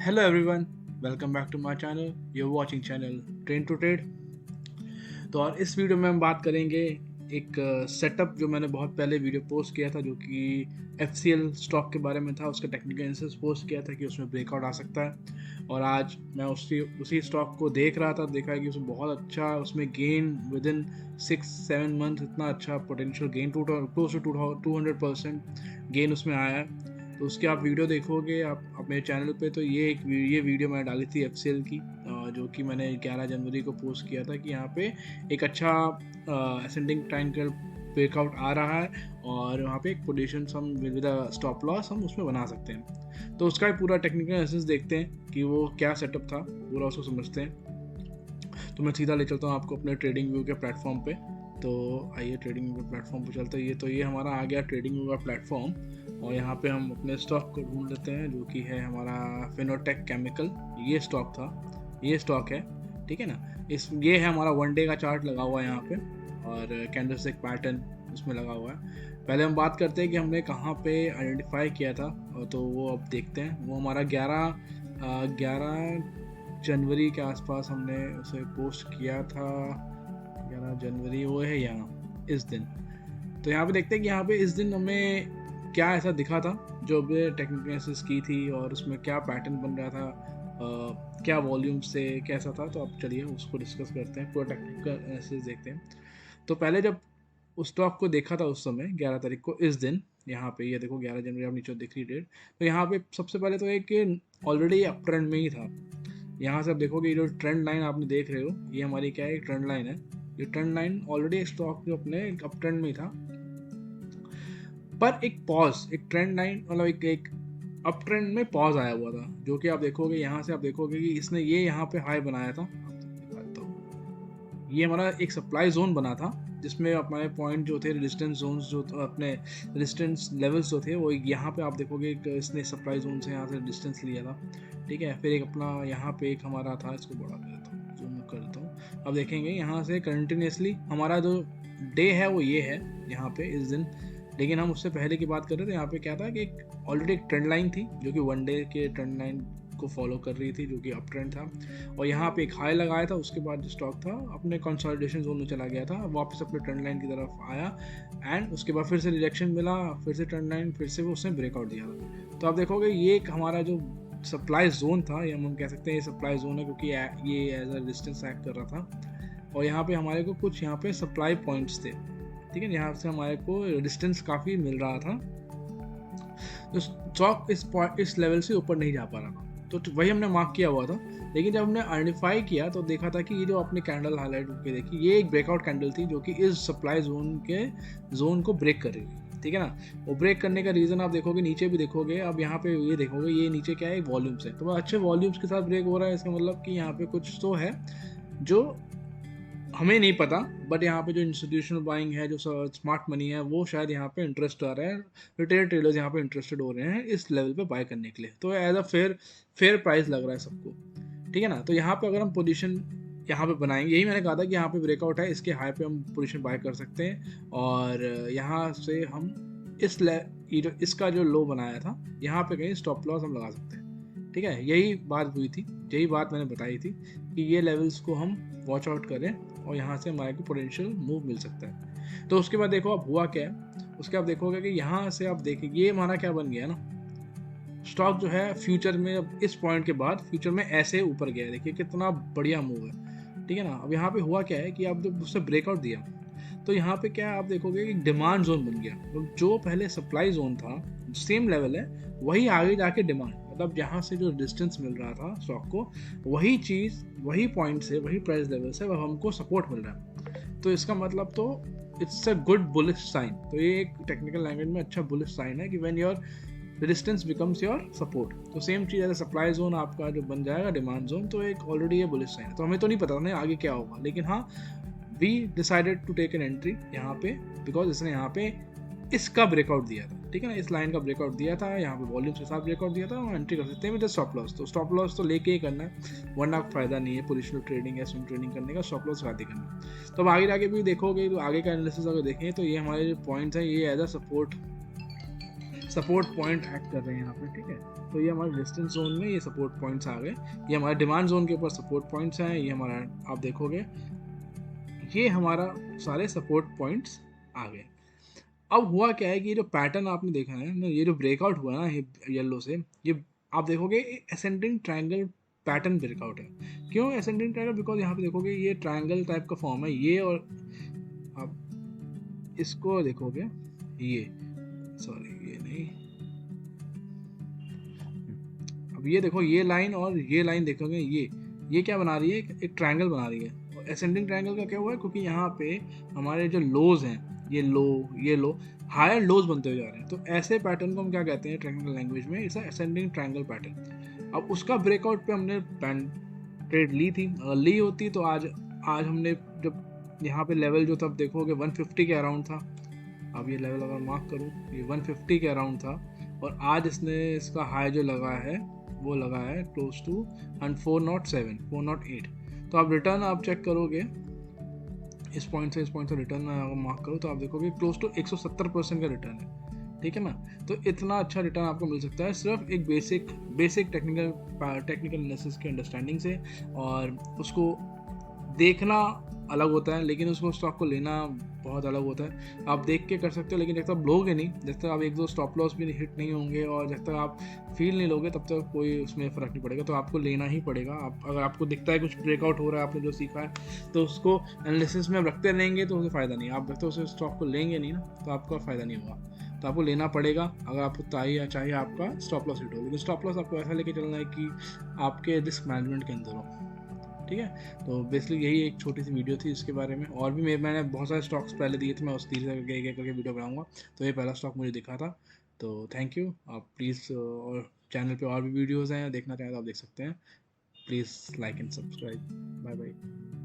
Hello everyone, welcome back to my channel. You're watching channel Train to Trade. तो और इस video में हम बात करेंगे एक सेटअप जो मैंने बहुत पहले वीडियो पोस्ट किया था जो कि FCL स्टॉक के बारे में था। उसका टेक्निकल एनालिसिस पोस्ट किया था कि उसमें ब्रेकआउट आ सकता है और आज मैं उसी स्टॉक को देख रहा था। देखा कि उसमें बहुत अच्छा उसमें गेन विद इन 6-7 मंथ इतना अच्छा potential gain close to 200% gain उसमें आया है। तो उसके आप वीडियो देखोगे आप मेरे चैनल पे, तो ये वीडियो मैंने डाली थी FCL की, जो कि मैंने 11 जनवरी को पोस्ट किया था कि यहाँ पे एक अच्छा असेंडिंग ट्रायंगल ब्रेकआउट आ रहा है और वहाँ पे एक पोजीशन हम विद स्टॉप लॉस हम उसमें बना सकते हैं। तो उसका पूरा टेक्निकल एनालिसिस देखते हैं कि वो क्या सेटअप था, पूरा उसको समझते हैं। तो मैं सीधा ले चलता हूँ आपको अपने ट्रेडिंग व्यू के प्लेटफॉर्म पे। तो आइए ट्रेडिंग व्यू प्लेटफॉर्म पे चलते हैं। ये हमारा आ गया ट्रेडिंग व्यू का प्लेटफॉर्म और यहाँ पे हम अपने स्टॉक को ढूंढ लेते हैं जो कि है हमारा फिनोटेक केमिकल। ये स्टॉक था, ये स्टॉक है, ठीक है ना। ये है हमारा 1 डे का चार्ट लगा हुआ है यहाँ पे और कैंडलस्टिक पैटर्न उसमें लगा हुआ है। पहले हम बात करते हैं कि हमने कहाँ पे आइडेंटिफाई किया था, तो वो अब देखते हैं। वो हमारा 11 जनवरी के आसपास हमने उसे पोस्ट किया था। 11 जनवरी वो है यहाँ, इस दिन। तो यहाँ पे देखते हैं कि यहाँ पे इस दिन हमें क्या ऐसा दिखा था जो भी टेक्निकल एनालिसिस की थी और उसमें क्या पैटर्न बन रहा था, क्या वॉल्यूम से कैसा था। तो अब चलिए उसको डिस्कस करते हैं, पूरा टेक्निकल एनालिसिस देखते हैं। तो पहले जब उस स्टॉक को देखा था उस समय 11 तारीख को, इस दिन यहाँ पे ये देखो 11 जनवरी आप नीचे दिख रही डेट। तो यहाँ पे सबसे पहले तो एक ऑलरेडी अप ट्रेंड में ही था। यहाँ से आप देखोगे ये जो ट्रेंड लाइन आपने देख रहे हो, ये हमारी क्या है, ट्रेंड लाइन है। ये ट्रेंड लाइन ऑलरेडी स्टॉक जो अपने अप ट्रेंड में ही था, पर एक पॉज, एक ट्रेंड लाइन मतलब एक अप ट्रेंड में पॉज आया हुआ था, जो कि आप देखोगे यहाँ से आप देखोगे कि इसने ये यहाँ पे हाई बनाया था। तो ये हमारा एक सप्लाई जोन बना था जिसमें हमारे पॉइंट जो थे, रेजिस्टेंस जोन्स जो अपने रेजिस्टेंस लेवल्स जो थे वो यहाँ पे आप देखोगे इसने सप्लाई जोन से यहाँ से डिस्टेंस लिया था, ठीक है। फिर एक अपना यहाँ पे एक हमारा था, इसको बड़ा कर देता हूँ, जूम कर देता हूँ। अब देखेंगे यहाँ से कंटिन्यूसली हमारा जो डे है वो ये है यहाँ पे इस दिन। लेकिन हम उससे पहले की बात कर रहे थे, यहाँ पे क्या था कि ऑलरेडी एक ट्रेंड लाइन थी जो कि 1 डे के ट्रेंड लाइन को फॉलो कर रही थी, जो कि अप ट्रेंड था। और यहाँ पे एक हाई लगाया था, उसके बाद जो स्टॉक था अपने कंसोलिडेशन जोन में चला गया था, वापस अपने ट्रेंड लाइन की तरफ आया एंड उसके बाद फिर से रिजेक्शन मिला, फिर से ट्रेंड लाइन, फिर से वो उसने ब्रेकआउट दिया था। तो आप देखोगे ये एक हमारा जो सप्लाई जोन था, या हम कह सकते हैं ये सप्लाई जोन है क्योंकि ये एज अ रेजिस्टेंस एक्ट कर रहा था। और यहाँ पे हमारे को कुछ यहाँ पे सप्लाई पॉइंट्स थे, ठीक है। यहाँ से हमारे को डिस्टेंस काफ़ी मिल रहा था, तो स्टॉक इस लेवल से ऊपर नहीं जा पा रहा था। तो वही हमने मार्क किया हुआ था। लेकिन जब हमने आइडेंटिफाई किया तो देखा था कि ये जो अपनी कैंडल हाईलाइट करके देखी, ये एक ब्रेकआउट कैंडल थी जो कि इस सप्लाई जोन को ब्रेक कर रही थी, ठीक है ना। वो ब्रेक करने का रीज़न आप देखोगे, नीचे भी देखोगे, अब यहाँ पे ये देखोगे ये नीचे क्या है, वॉल्यूम्स है। तो अच्छे वॉल्यूम्स के साथ ब्रेक हो रहा है, इसका मतलब कि यहाँ पे कुछ तो है जो हमें नहीं पता, बट यहाँ पे जो इंस्टीट्यूशनल बाइंग है, जो स्मार्ट मनी है, वो शायद यहाँ पे इंटरेस्ट आ रहा है। रिटेल ट्रेडर्स यहाँ पे इंटरेस्टेड हो रहे हैं इस लेवल पे बाय करने के लिए। तो एज अ फेयर प्राइस लग रहा है सबको, ठीक है ना। तो यहाँ पे अगर हम पोजीशन यहाँ पे बनाएंगे, यही मैंने कहा था कि यहाँ पे ब्रेकआउट है, इसके हाई पे हम पोजीशन बाय कर सकते हैं और यहाँ से हम इसका जो लो बनाया था यहाँ पे कहीं स्टॉप लॉस हम लगा सकते हैं, ठीक है। यही बात हुई थी, यही बात मैंने बताई थी कि ये लेवल्स को हम वॉच आउट करें और यहाँ से हमारे को पोटेंशियल मूव मिल सकता है। तो उसके बाद देखो अब हुआ क्या है, उसके आप देखोगे कि यहाँ से आप देखिए ये हमारा क्या बन गया ना, स्टॉक जो है फ्यूचर में अब इस पॉइंट के बाद फ्यूचर में ऐसे ऊपर गया है। देखिए कितना बढ़िया मूव है, ठीक है ना। अब यहाँ पे हुआ क्या है कि आप जब उससे ब्रेकआउट दिया तो यहाँ पे क्या आप देखोगे कि डिमांड जोन बन गया। तो जो पहले सप्लाई जोन था सेम लेवल है, वही आगे जाके डिमांड, मतलब यहाँ से जो डिस्टेंस मिल रहा था स्टॉक को, वही चीज़ वही पॉइंट से वही प्राइस लेवल से अब हमको सपोर्ट मिल रहा है। तो इसका मतलब तो it's a good bullish sign. तो ये एक टेक्निकल लैंग्वेज में अच्छा बुलिश साइन है कि when your resistance becomes your support. तो सेम चीज़ है, सप्लाई जोन आपका जो बन जाएगा डिमांड जोन, तो एक ऑलरेडी ये बुलिश साइन है। तो हमें तो नहीं पता नहीं आगे क्या होगा, लेकिन हाँ we decided to take an entry यहाँ पे बिकॉज इसने यहाँ पे इसका ब्रेकआउट दिया था, ठीक है ना। इस लाइन का ब्रेकआउट दिया था, यहाँ पे वॉल्यूम के साथ ब्रेकआउट दिया था, हम एंट्री कर सकते हैं विद स्टॉप लॉस। तो स्टॉप लॉस तो लेके ही करना है, वरना फायदा नहीं है पोजिशनल ट्रेडिंग या स्विंग ट्रेडिंग करने का, स्टॉप लॉस खाते करना। तो अब आगे जाके भी देखोगे, तो आगे का एनालिसिस अगर देखें तो ये हमारे जो पॉइंट्स हैं ये as a support support point act कर रहे हैं यहाँ पे, ठीक है। तो ये हमारे रेजिस्टेंस जोन में ये सपोर्ट पॉइंट्स आ गए, ये हमारे डिमांड जोन के ऊपर सपोर्ट पॉइंट्स हैं, ये हमारा आप देखोगे ये हमारा सारे सपोर्ट पॉइंट्स आ गए। अब हुआ क्या है कि ये जो पैटर्न आपने देखा है ना, ये जो ब्रेकआउट हुआ ना ये येलो से, ये आप देखोगे असेंडिंग ट्रायंगल पैटर्न ब्रेकआउट है। क्यों असेंडिंग ट्रायंगल? बिकॉज यहाँ पे देखोगे ये ट्रायंगल टाइप का फॉर्म है ये, और आप इसको देखोगे ये, सॉरी ये नहीं, अब ये देखो ये लाइन और ये लाइन देखोगे, ये क्या बना रही है, एक ट्रायंगल बना रही है। और असेंडिंग ट्रायंगल का क्या हुआ है, क्योंकि यहाँ पे हमारे जो लोज हैं, ये लो हायर लोज बनते हुए जा रहे हैं, तो ऐसे पैटर्न को हम क्या कहते हैं टेक्निकल लैंग्वेज में, इट्स असेंडिंग ट्रायंगल पैटर्न। अब उसका ब्रेकआउट पे हमने ट्रेड ली थी, अगर ली होती तो आज हमने जब यहाँ पे लेवल जो तब देखोगे 150 के अराउंड था। अब ये लेवल अगर मार्क करूँ, ये 150 के अराउंड था, और आज इसका हाई जो लगा है वो लगा है क्लोज टू 407 408। तो आप रिटर्न आप चेक करोगे इस पॉइंट से रिटर्न अगर मार्क करो तो आप देखोगे क्लोज टू 170% का रिटर्न है, ठीक है ना। तो इतना अच्छा रिटर्न आपको मिल सकता है सिर्फ एक बेसिक टेक्निकल एनालिसिस के अंडरस्टैंडिंग से, और उसको देखना अलग होता है, लेकिन उसको स्टॉक को लेना बहुत अलग होता है। आप देख के कर सकते हो, लेकिन जब तक आप लोगे नहीं, जब तक आप एक दो स्टॉप लॉस भी हिट नहीं होंगे, और जब तक आप फील नहीं लोगे, तब तक कोई उसमें फ़र्क नहीं पड़ेगा। तो आपको लेना ही पड़ेगा। आप अगर आपको दिखता है कुछ ब्रेकआउट हो रहा है, आपने जो सीखा है, तो उसको एनालिसिस में आप रखते रहेंगे तो उससे फ़ायदा नहीं। आप रखते उस स्टॉक को लेंगे नहीं ना, तो आपका फ़ायदा नहीं होगा। तो आपको लेना पड़ेगा अगर आपको चाहिए आपका स्टॉप लॉस हिट हो। लेकिन स्टॉप लॉस आपको ऐसा लेके चलना है कि आपके रिस्क मैनेजमेंट के अंदर हो, ठीक है। तो बेसिकली यही एक छोटी सी वीडियो थी इसके बारे में। और भी मैंने बहुत सारे स्टॉक्स पहले दिए थे, मैं उस धीरे धीरे करके वीडियो बनाऊंगा। तो ये पहला स्टॉक मुझे दिखा था। तो थैंक यू। आप प्लीज़, और चैनल पे और भी वीडियोज़ हैं, देखना चाहें तो आप देख सकते हैं। Please like and subscribe. Bye bye.